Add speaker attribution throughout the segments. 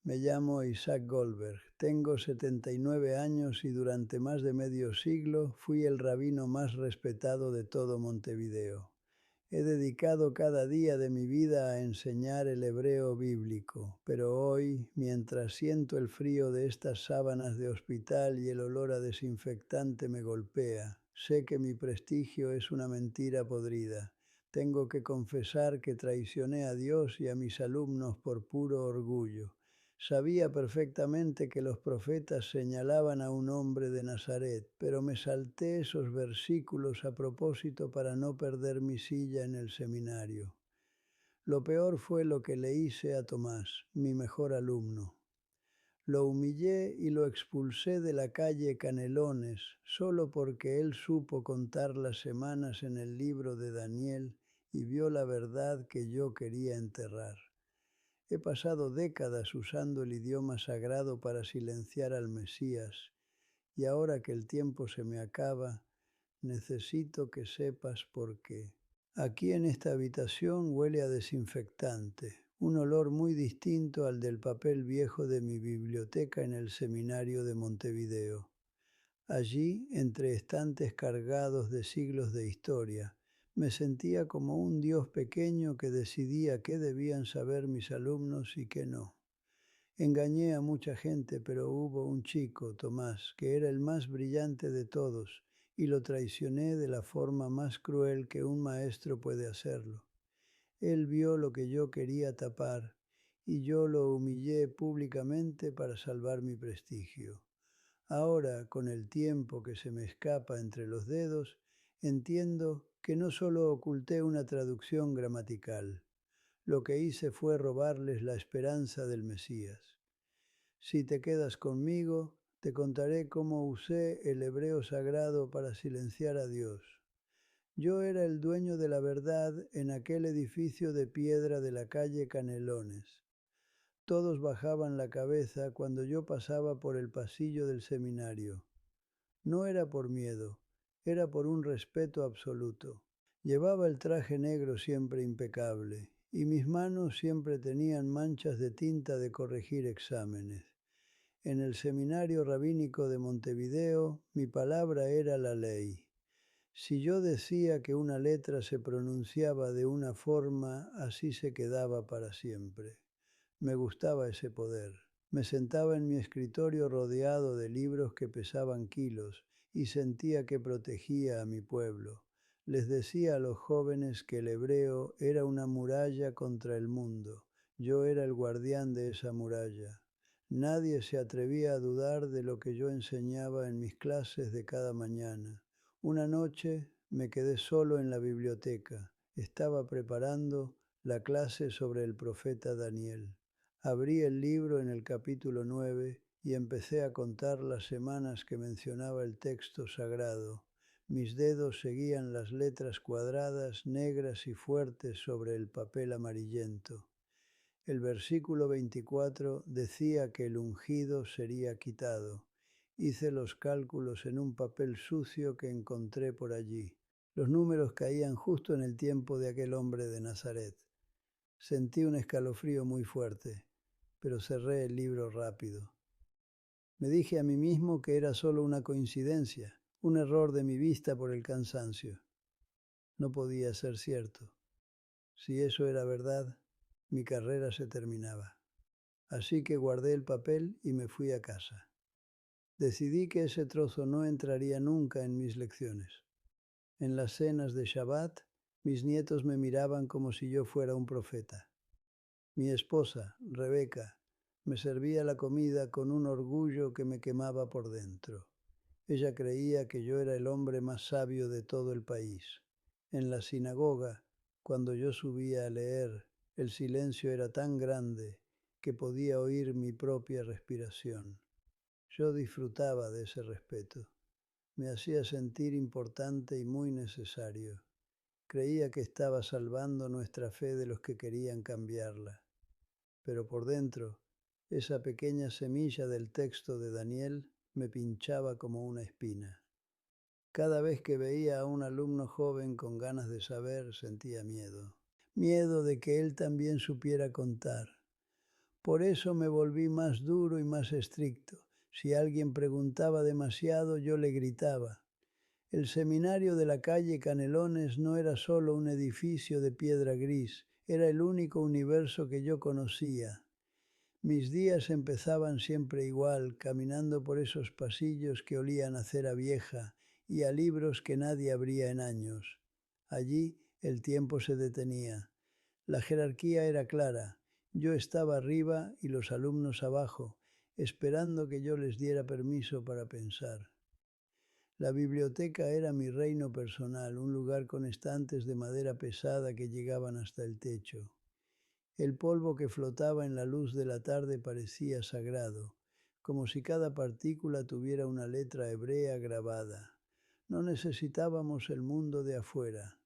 Speaker 1: Me llamo Isaac Goldberg, tengo 79 años y durante más de medio siglo fui el rabino más respetado de todo Montevideo. He dedicado cada día de mi vida a enseñar el hebreo bíblico, pero hoy, mientras siento el frío de estas sábanas de hospital y el olor a desinfectante me golpea, sé que mi prestigio es una mentira podrida. Tengo que confesar que traicioné a Dios y a mis alumnos por puro orgullo. Sabía perfectamente que los profetas señalaban a un hombre de Nazaret, pero me salté esos versículos a propósito para no perder mi silla en el seminario. Lo peor fue lo que le hice a Tomás, mi mejor alumno. Lo humillé y lo expulsé de la calle Canelones solo porque él supo contar las semanas en el libro de Daniel y vio la verdad que yo quería enterrar. He pasado décadas usando el idioma sagrado para silenciar al Mesías y ahora que el tiempo se me acaba, necesito que sepas por qué. Aquí en esta habitación huele a desinfectante, un olor muy distinto al del papel viejo de mi biblioteca en el seminario de Montevideo. Allí, entre estantes cargados de siglos de historia, me sentía como un Dios pequeño que decidía qué debían saber mis alumnos y qué no. Engañé a mucha gente, pero hubo un chico, Tomás, que era el más brillante de todos, y lo traicioné de la forma más cruel que un maestro puede hacerlo. Él vio lo que yo quería tapar, y yo lo humillé públicamente para salvar mi prestigio. Ahora, con el tiempo que se me escapa entre los dedos, entiendo que no solo oculté una traducción gramatical, lo que hice fue robarles la esperanza del Mesías. Si te quedas conmigo, te contaré cómo usé el hebreo sagrado para silenciar a Dios. Yo era el dueño de la verdad en aquel edificio de piedra de la calle Canelones. Todos bajaban la cabeza cuando yo pasaba por el pasillo del seminario. No era por miedo, era por un respeto absoluto. Llevaba el traje negro siempre impecable, y mis manos siempre tenían manchas de tinta de corregir exámenes. En el seminario rabínico de Montevideo, mi palabra era la ley. Si yo decía que una letra se pronunciaba de una forma, así se quedaba para siempre. Me gustaba ese poder. Me sentaba en mi escritorio rodeado de libros que pesaban kilos y sentía que protegía a mi pueblo. Les decía a los jóvenes que el hebreo era una muralla contra el mundo. Yo era el guardián de esa muralla. Nadie se atrevía a dudar de lo que yo enseñaba en mis clases de cada mañana. Una noche me quedé solo en la biblioteca. Estaba preparando la clase sobre el profeta Daniel. Abrí el libro en el capítulo 9 y empecé a contar las semanas que mencionaba el texto sagrado. Mis dedos seguían las letras cuadradas, negras y fuertes sobre el papel amarillento. El versículo 24 decía que el ungido sería quitado. Hice los cálculos en un papel sucio que encontré por allí. Los números caían justo en el tiempo de aquel hombre de Nazaret. Sentí un escalofrío muy fuerte, pero cerré el libro rápido. Me dije a mí mismo que era solo una coincidencia, un error de mi vista por el cansancio. No podía ser cierto. Si eso era verdad, mi carrera se terminaba. Así que guardé el papel y me fui a casa. Decidí que ese trozo no entraría nunca en mis lecciones. En las cenas de Shabbat, mis nietos me miraban como si yo fuera un profeta. Mi esposa, Rebeca, me servía la comida con un orgullo que me quemaba por dentro. Ella creía que yo era el hombre más sabio de todo el país. En la sinagoga, cuando yo subía a leer, el silencio era tan grande que podía oír mi propia respiración. Yo disfrutaba de ese respeto. Me hacía sentir importante y muy necesario. Creía que estaba salvando nuestra fe de los que querían cambiarla. Pero por dentro, esa pequeña semilla del texto de Daniel me pinchaba como una espina. Cada vez que veía a un alumno joven con ganas de saber, sentía miedo. Miedo de que él también supiera contar. Por eso me volví más duro y más estricto. Si alguien preguntaba demasiado, yo le gritaba. El seminario de la calle Canelones no era solo un edificio de piedra gris, era el único universo que yo conocía. Mis días empezaban siempre igual, caminando por esos pasillos que olían a cera vieja y a libros que nadie abría en años. Allí el tiempo se detenía. La jerarquía era clara. Yo estaba arriba y los alumnos abajo, esperando que yo les diera permiso para pensar. La biblioteca era mi reino personal, un lugar con estantes de madera pesada que llegaban hasta el techo. El polvo que flotaba en la luz de la tarde parecía sagrado, como si cada partícula tuviera una letra hebrea grabada. No necesitábamos el mundo de afuera.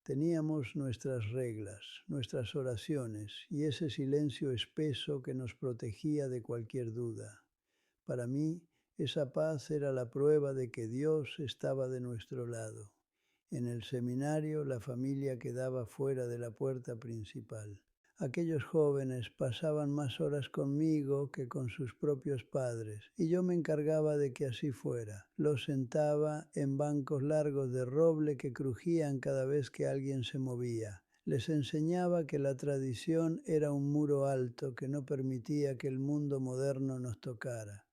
Speaker 1: Teníamos nuestras reglas, nuestras oraciones y ese silencio espeso que nos protegía de cualquier duda. Para mí, esa paz era la prueba de que Dios estaba de nuestro lado. En el seminario, la familia quedaba fuera de la puerta principal. Aquellos jóvenes pasaban más horas conmigo que con sus propios padres, y yo me encargaba de que así fuera. Los sentaba en bancos largos de roble que crujían cada vez que alguien se movía. Les enseñaba que la tradición era un muro alto que no permitía que el mundo moderno nos tocara.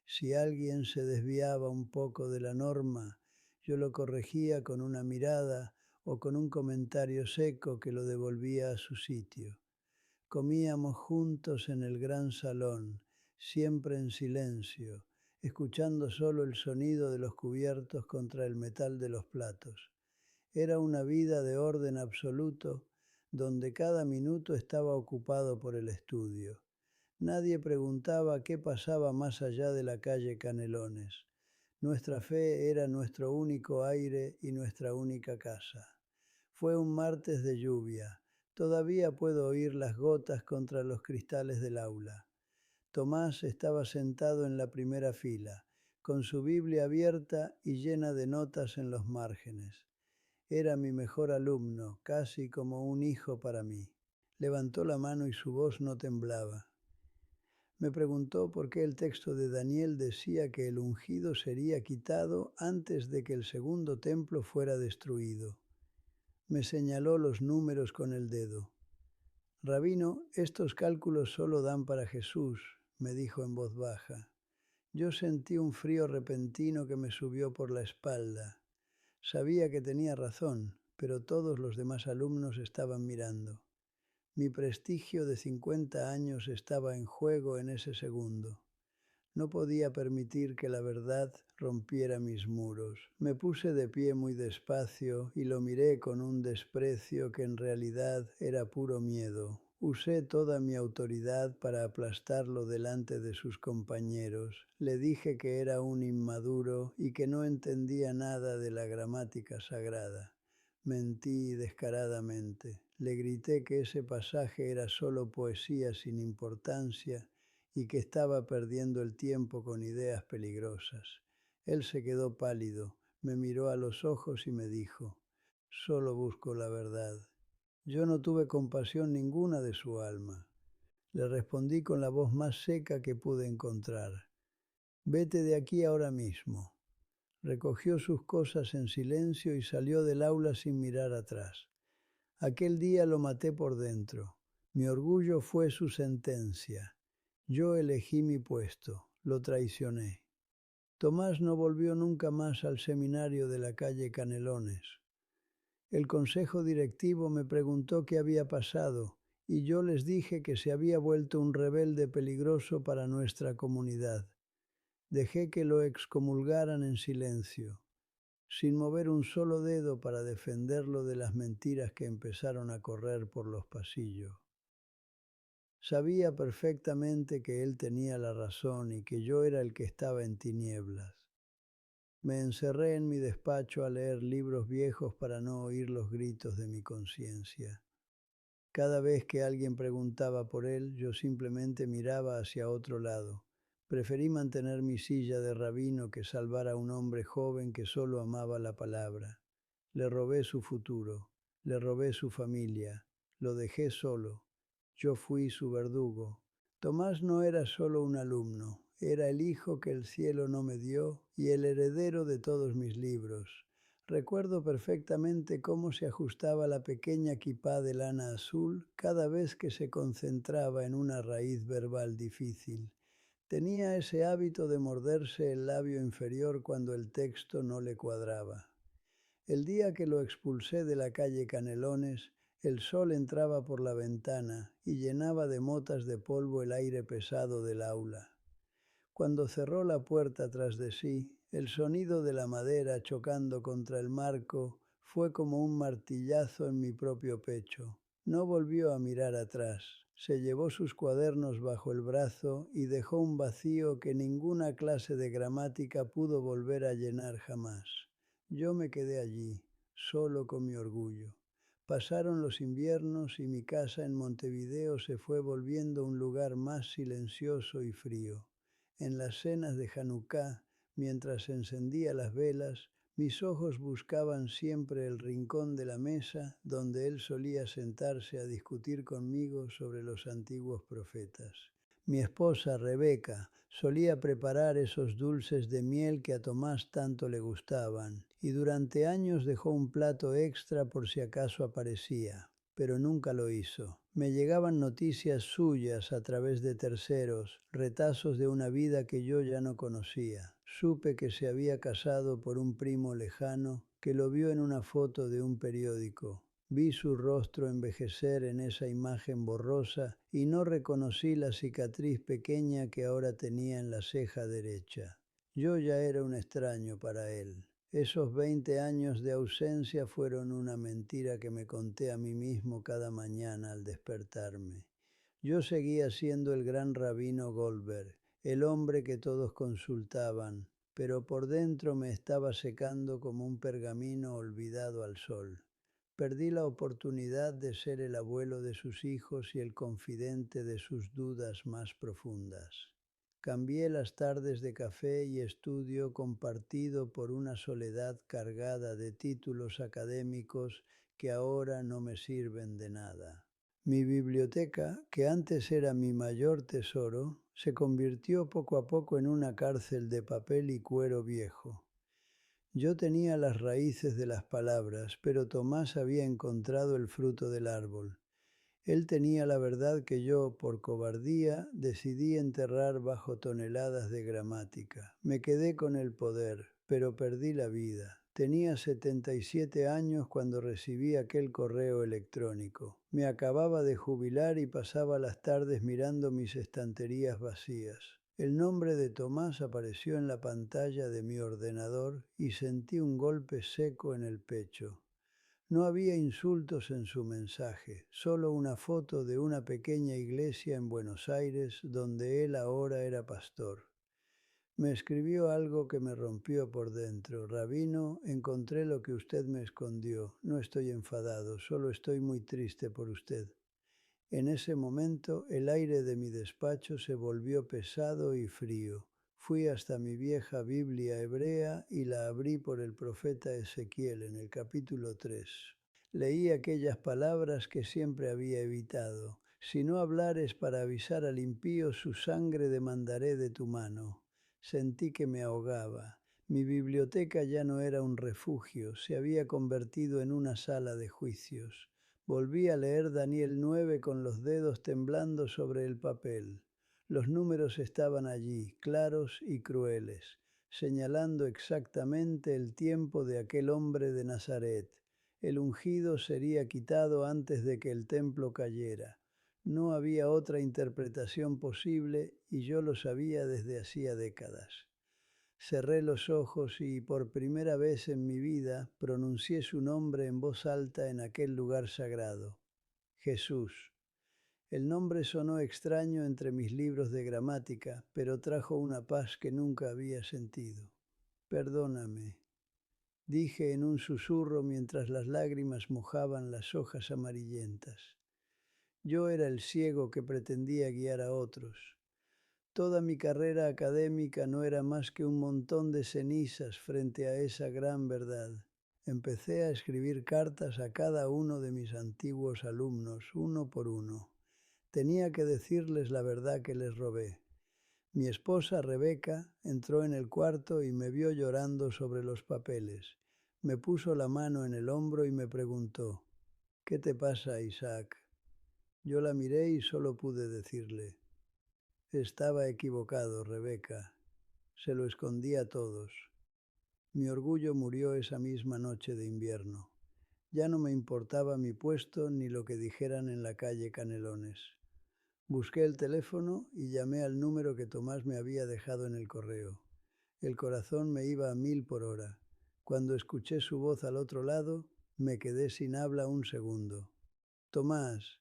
Speaker 1: Si alguien se desviaba un poco de la norma, yo lo corregía con una mirada o con un comentario seco que lo devolvía a su sitio. Comíamos juntos en el gran salón, siempre en silencio, escuchando solo el sonido de los cubiertos contra el metal de los platos. Era una vida de orden absoluto, donde cada minuto estaba ocupado por el estudio. Nadie preguntaba qué pasaba más allá de la calle Canelones. Nuestra fe era nuestro único aire y nuestra única casa. Fue un martes de lluvia. Todavía puedo oír las gotas contra los cristales del aula. Tomás estaba sentado en la primera fila, con su Biblia abierta y llena de notas en los márgenes. Era mi mejor alumno, casi como un hijo para mí. Levantó la mano y su voz no temblaba. Me preguntó por qué el texto de Daniel decía que el ungido sería quitado antes de que el segundo templo fuera destruido. Me señaló los números con el dedo. Rabino, estos cálculos solo dan para Jesús, me dijo en voz baja. Yo sentí un frío repentino que me subió por la espalda. Sabía que tenía razón, pero todos los demás alumnos estaban mirando. Mi prestigio de 50 años estaba en juego en ese segundo. No podía permitir que la verdad rompiera mis muros. Me puse de pie muy despacio y lo miré con un desprecio que en realidad era puro miedo. Usé toda mi autoridad para aplastarlo delante de sus compañeros. Le dije que era un inmaduro y que no entendía nada de la gramática sagrada. Mentí descaradamente. Le grité que ese pasaje era solo poesía sin importancia y que estaba perdiendo el tiempo con ideas peligrosas. Él se quedó pálido, me miró a los ojos y me dijo, solo busco la verdad. Yo no tuve compasión ninguna de su alma. Le respondí con la voz más seca que pude encontrar. Vete de aquí ahora mismo. Recogió sus cosas en silencio y salió del aula sin mirar atrás. Aquel día lo maté por dentro. Mi orgullo fue su sentencia. Yo elegí mi puesto, lo traicioné. Tomás no volvió nunca más al seminario de la calle Canelones. El consejo directivo me preguntó qué había pasado y yo les dije que se había vuelto un rebelde peligroso para nuestra comunidad. Dejé que lo excomulgaran en silencio, sin mover un solo dedo para defenderlo de las mentiras que empezaron a correr por los pasillos. Sabía perfectamente que él tenía la razón y que yo era el que estaba en tinieblas. Me encerré en mi despacho a leer libros viejos para no oír los gritos de mi conciencia. Cada vez que alguien preguntaba por él, yo simplemente miraba hacia otro lado. Preferí mantener mi silla de rabino que salvar a un hombre joven que solo amaba la palabra. Le robé su futuro, le robé su familia, lo dejé solo. Yo fui su verdugo. Tomás no era solo un alumno, era el hijo que el cielo no me dio y el heredero de todos mis libros. Recuerdo perfectamente cómo se ajustaba la pequeña quipá de lana azul cada vez que se concentraba en una raíz verbal difícil. Tenía ese hábito de morderse el labio inferior cuando el texto no le cuadraba. El día que lo expulsé de la calle Canelones, el sol entraba por la ventana y llenaba de motas de polvo el aire pesado del aula. Cuando cerró la puerta tras de sí, el sonido de la madera chocando contra el marco fue como un martillazo en mi propio pecho. No volvió a mirar atrás. Se llevó sus cuadernos bajo el brazo y dejó un vacío que ninguna clase de gramática pudo volver a llenar jamás. Yo me quedé allí, solo con mi orgullo. Pasaron los inviernos y mi casa en Montevideo se fue volviendo un lugar más silencioso y frío. En las cenas de Hanukká, mientras encendía las velas, mis ojos buscaban siempre el rincón de la mesa donde él solía sentarse a discutir conmigo sobre los antiguos profetas. Mi esposa, Rebeca, solía preparar esos dulces de miel que a Tomás tanto le gustaban, y durante años dejó un plato extra por si acaso aparecía, pero nunca lo hizo. Me llegaban noticias suyas a través de terceros, retazos de una vida que yo ya no conocía. Supe que se había casado por un primo lejano que lo vio en una foto de un periódico. Vi su rostro envejecer en esa imagen borrosa y no reconocí la cicatriz pequeña que ahora tenía en la ceja derecha. Yo ya era un extraño para él. Esos 20 años de ausencia fueron una mentira que me conté a mí mismo cada mañana al despertarme. Yo seguía siendo el gran rabino Goldberg, el hombre que todos consultaban, pero por dentro me estaba secando como un pergamino olvidado al sol. Perdí la oportunidad de ser el abuelo de sus hijos y el confidente de sus dudas más profundas. Cambié las tardes de café y estudio compartido por una soledad cargada de títulos académicos que ahora no me sirven de nada. Mi biblioteca, que antes era mi mayor tesoro, se convirtió poco a poco en una cárcel de papel y cuero viejo. Yo tenía las raíces de las palabras, pero Tomás había encontrado el fruto del árbol. Él tenía la verdad que yo, por cobardía, decidí enterrar bajo toneladas de gramática. Me quedé con el poder, pero perdí la vida. Tenía 77 años cuando recibí aquel correo electrónico. Me acababa de jubilar y pasaba las tardes mirando mis estanterías vacías. El nombre de Tomás apareció en la pantalla de mi ordenador y sentí un golpe seco en el pecho. No había insultos en su mensaje, solo una foto de una pequeña iglesia en Buenos Aires donde él ahora era pastor. Me escribió algo que me rompió por dentro. Rabino, encontré lo que usted me escondió. No estoy enfadado, solo estoy muy triste por usted. En ese momento el aire de mi despacho se volvió pesado y frío. Fui hasta mi vieja Biblia hebrea y la abrí por el profeta Ezequiel en el capítulo 3. Leí aquellas palabras que siempre había evitado. Si no hablares para avisar al impío, su sangre demandaré de tu mano. Sentí que me ahogaba. Mi biblioteca ya no era un refugio, se había convertido en una sala de juicios. Volví a leer Daniel 9 con los dedos temblando sobre el papel. Los números estaban allí, claros y crueles, señalando exactamente el tiempo de aquel hombre de Nazaret. El ungido sería quitado antes de que el templo cayera. No había otra interpretación posible y yo lo sabía desde hacía décadas. Cerré los ojos y por primera vez en mi vida pronuncié su nombre en voz alta en aquel lugar sagrado. Jesús. El nombre sonó extraño entre mis libros de gramática, pero trajo una paz que nunca había sentido. Perdóname, dije en un susurro mientras las lágrimas mojaban las hojas amarillentas. Yo era el ciego que pretendía guiar a otros. Toda mi carrera académica no era más que un montón de cenizas frente a esa gran verdad. Empecé a escribir cartas a cada uno de mis antiguos alumnos, uno por uno. Tenía que decirles la verdad que les robé. Mi esposa, Rebeca, entró en el cuarto y me vio llorando sobre los papeles. Me puso la mano en el hombro y me preguntó, ¿qué te pasa, Isaac? Yo la miré y solo pude decirle, estaba equivocado, Rebeca. Se lo escondí a todos. Mi orgullo murió esa misma noche de invierno. Ya no me importaba mi puesto ni lo que dijeran en la calle Canelones. Busqué el teléfono y llamé al número que Tomás me había dejado en el correo. El corazón me iba a 1000 por hora. Cuando escuché su voz al otro lado, me quedé sin habla un segundo. Tomás,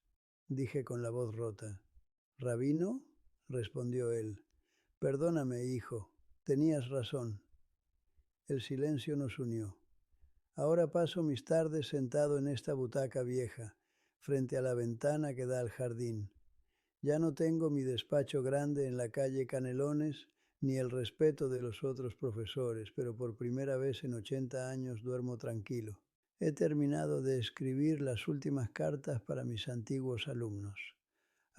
Speaker 1: dije con la voz rota. ¿Rabino? Respondió él. Perdóname, hijo. Tenías razón. El silencio nos unió. Ahora paso mis tardes sentado en esta butaca vieja, frente a la ventana que da al jardín. Ya no tengo mi despacho grande en la calle Canelones, ni el respeto de los otros profesores, pero por primera vez en 80 años duermo tranquilo. He terminado de escribir las últimas cartas para mis antiguos alumnos.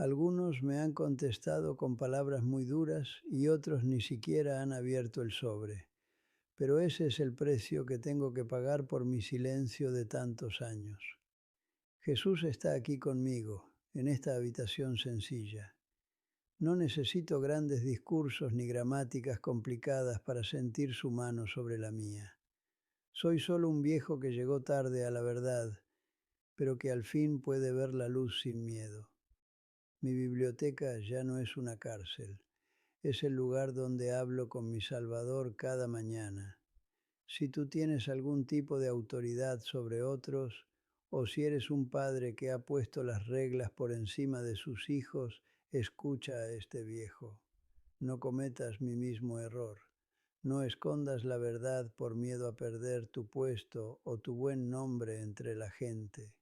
Speaker 1: Algunos me han contestado con palabras muy duras y otros ni siquiera han abierto el sobre. Pero ese es el precio que tengo que pagar por mi silencio de tantos años. Jesús está aquí conmigo, en esta habitación sencilla. No necesito grandes discursos ni gramáticas complicadas para sentir su mano sobre la mía. Soy solo un viejo que llegó tarde a la verdad, pero que al fin puede ver la luz sin miedo. Mi biblioteca ya no es una cárcel, es el lugar donde hablo con mi Salvador cada mañana. Si tú tienes algún tipo de autoridad sobre otros, o si eres un padre que ha puesto las reglas por encima de sus hijos, escucha a este viejo. No cometas mi mismo error. No escondas la verdad por miedo a perder tu puesto o tu buen nombre entre la gente.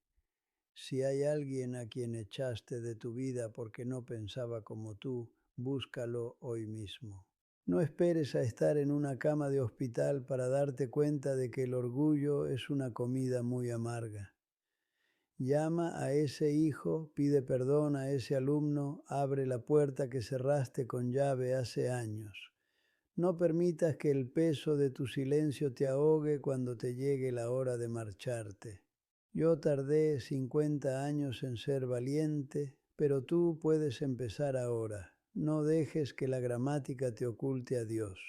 Speaker 1: Si hay alguien a quien echaste de tu vida porque no pensaba como tú, búscalo hoy mismo. No esperes a estar en una cama de hospital para darte cuenta de que el orgullo es una comida muy amarga. Llama a ese hijo, pide perdón a ese alumno, abre la puerta que cerraste con llave hace años. No permitas que el peso de tu silencio te ahogue cuando te llegue la hora de marcharte. Yo tardé 50 años en ser valiente, pero tú puedes empezar ahora. No dejes que la gramática te oculte a Dios.